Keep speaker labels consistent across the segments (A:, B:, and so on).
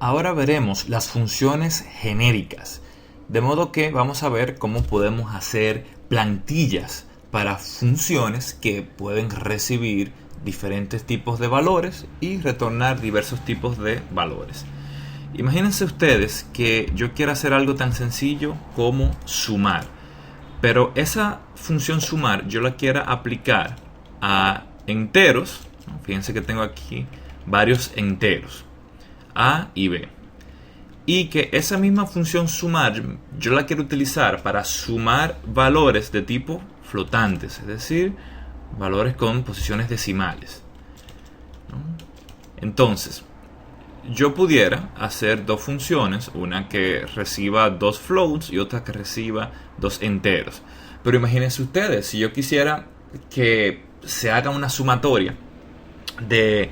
A: Ahora veremos las funciones genéricas, de modo que vamos a ver cómo podemos hacer plantillas para funciones que pueden recibir diferentes tipos de valores y retornar diversos tipos de valores. Imagínense ustedes que yo quiero hacer algo tan sencillo como sumar, pero esa función sumar yo la quiero aplicar a enteros. Fíjense que tengo aquí varios enteros, A y B, y que esa misma función sumar yo la quiero utilizar para sumar valores de tipo flotantes, es decir, valores con posiciones decimales, ¿no? Entonces, yo pudiera hacer dos funciones, una que reciba dos floats y otra que reciba dos enteros. Pero imagínense ustedes, si yo quisiera que se haga una sumatoria de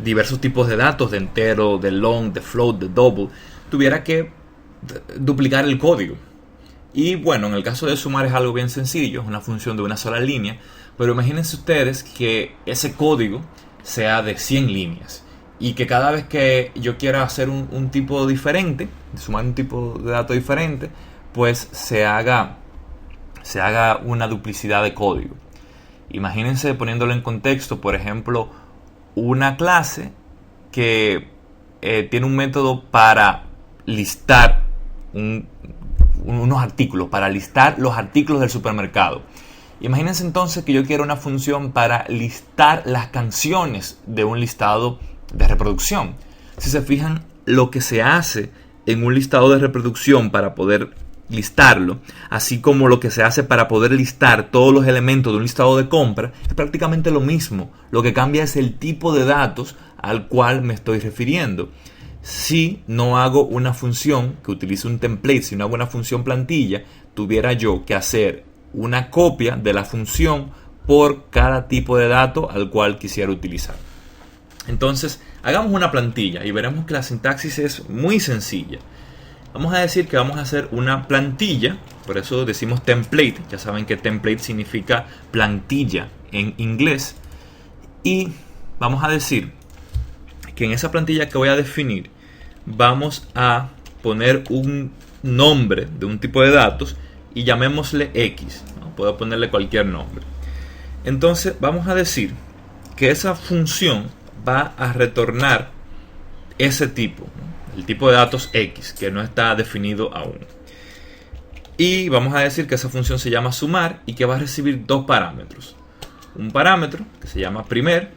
A: diversos tipos de datos, de entero, de long, de float, de double, tuviera que duplicar el código. Y bueno, en el caso de sumar es algo bien sencillo, es una función de una sola línea, pero imagínense ustedes que ese código sea de 100 líneas y que cada vez que yo quiera hacer un tipo diferente, sumar un tipo de dato diferente, pues se haga una duplicidad de código. Imagínense, poniéndolo en contexto, por ejemplo, una clase que tiene un método para listar unos artículos, para listar los artículos del supermercado. Imagínense entonces que yo quiero una función para listar las canciones de un listado de reproducción. Si se fijan, lo que se hace en un listado de reproducción para poder listarlo, así como lo que se hace para poder listar todos los elementos de un listado de compra, es prácticamente lo mismo. Lo que cambia es el tipo de datos al cual me estoy refiriendo. Si no hago una función que utilice un template, si no hago una función plantilla, tuviera yo que hacer una copia de la función por cada tipo de dato al cual quisiera utilizar. Entonces, hagamos una plantilla y veremos que la sintaxis es muy sencilla. Vamos a decir que vamos a hacer una plantilla, por eso decimos template. Ya saben que template significa plantilla en inglés. Y vamos a decir que en esa plantilla que voy a definir vamos a poner un nombre de un tipo de datos y llamémosle X, ¿no? Puedo ponerle cualquier nombre. Entonces vamos a decir que esa función va a retornar ese tipo, ¿no? El tipo de datos X, que no está definido aún. Y vamos a decir que esa función se llama sumar y que va a recibir dos parámetros. Un parámetro que se llama primer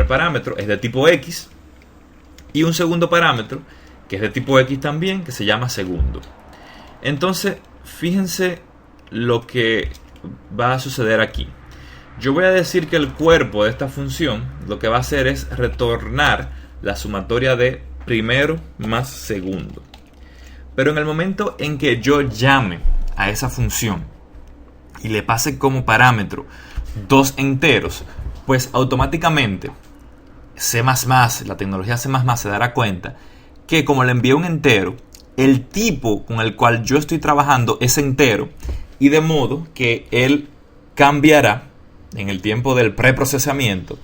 A: parámetro es de tipo X, y un segundo parámetro que es de tipo X también, que se llama segundo. Entonces, fíjense lo que va a suceder aquí. Yo voy a decir que el cuerpo de esta función lo que va a hacer es retornar la sumatoria de primero más segundo. Pero en el momento en que yo llame a esa función y le pase como parámetro dos enteros, pues automáticamente C++, la tecnología C++ se dará cuenta que como le envié un entero, el tipo con el cual yo estoy trabajando es entero, y de modo que él cambiará en el tiempo del preprocesamiento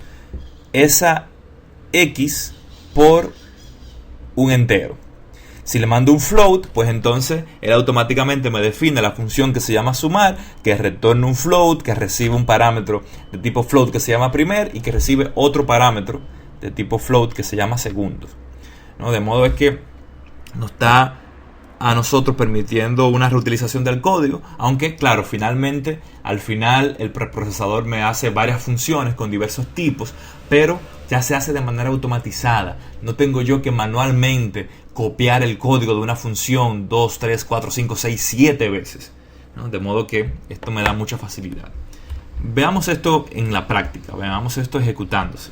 A: esa X por un entero. Si le mando un float, pues entonces él automáticamente me define la función que se llama sumar, que retorna un float, que recibe un parámetro de tipo float que se llama primer y que recibe otro parámetro de tipo float que se llama segundo, ¿no? De modo es que nos está a nosotros permitiendo una reutilización del código, aunque claro, al final el preprocesador me hace varias funciones con diversos tipos, pero ya se hace de manera automatizada. No tengo yo que manualmente copiar el código de una función 2, 3, 4, 5, 6, 7 veces, ¿no? De modo que esto me da mucha facilidad. Veamos esto en la práctica, veamos esto ejecutándose.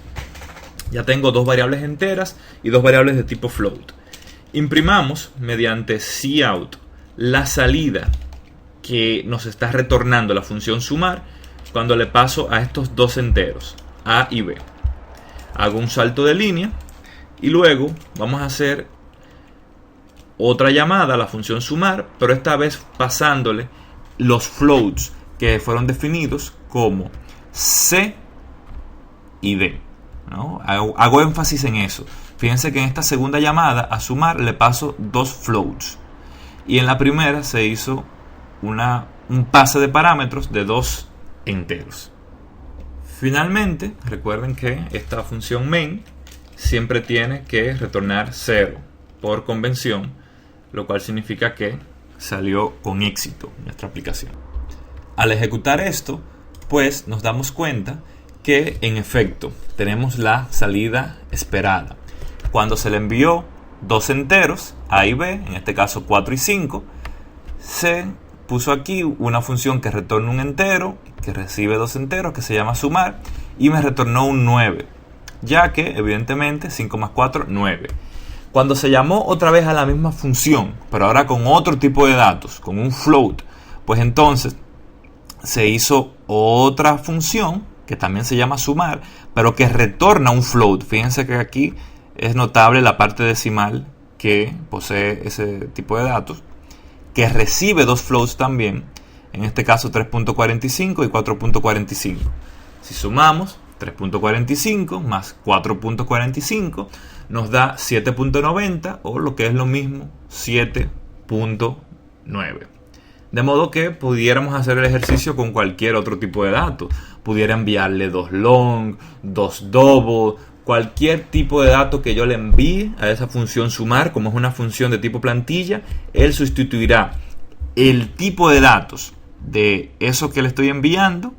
A: Ya tengo dos variables enteras y dos variables de tipo float. Imprimamos mediante cout la salida que nos está retornando la función sumar cuando le paso a estos dos enteros, A y B. Hago un salto de línea y luego vamos a hacer otra llamada a la función sumar, pero esta vez pasándole los floats que fueron definidos como C y D, ¿no? Hago énfasis en eso. Fíjense que en esta segunda llamada a sumar le paso dos floats. Y en la primera se hizo un pase de parámetros de dos enteros. Finalmente, recuerden que esta función main siempre tiene que retornar 0 por convención, lo cual significa que salió con éxito nuestra aplicación. Al ejecutar esto, pues nos damos cuenta que en efecto tenemos la salida esperada. Cuando se le envió dos enteros, A y B, en este caso 4 y 5, se puso aquí una función que retorna un entero, que recibe dos enteros, que se llama sumar, y me retornó un 9, ya que evidentemente 5 más 4, 9. Cuando se llamó otra vez a la misma función, pero ahora con otro tipo de datos, con un float, pues entonces se hizo otra función que también se llama sumar, pero que retorna un float. Fíjense que aquí es notable la parte decimal que posee ese tipo de datos, que recibe dos floats también, en este caso 3.45 y 4.45. Si sumamos 3.45 más 4.45 nos da 7.90, o lo que es lo mismo, 7.9. De modo que pudiéramos hacer el ejercicio con cualquier otro tipo de dato. Pudiera enviarle dos long, dos double, cualquier tipo de dato que yo le envíe a esa función sumar. Como es una función de tipo plantilla, él sustituirá el tipo de datos de eso que le estoy enviando,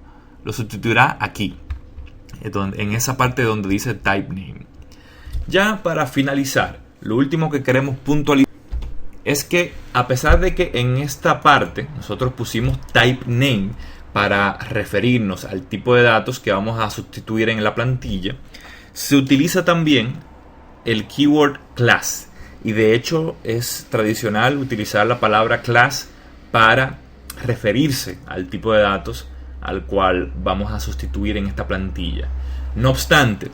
A: lo sustituirá aquí, en esa parte donde dice type name. Ya para finalizar, lo último que queremos puntualizar es que, a pesar de que en esta parte nosotros pusimos type name para referirnos al tipo de datos que vamos a sustituir en la plantilla, se utiliza también el keyword class, y de hecho es tradicional utilizar la palabra class para referirse al tipo de datos al cual vamos a sustituir en esta plantilla. No obstante,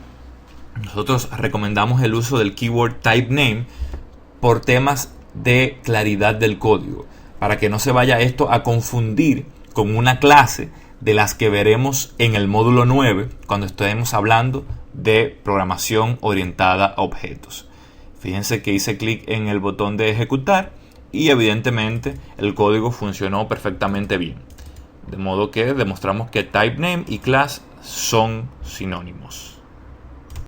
A: nosotros recomendamos el uso del keyword type name por temas de claridad del código, para que no se vaya esto a confundir con una clase de las que veremos en el módulo 9 cuando estemos hablando de programación orientada a objetos. Fíjense que hice clic en el botón de ejecutar y evidentemente el código funcionó perfectamente bien, de modo que demostramos que type name y class son sinónimos.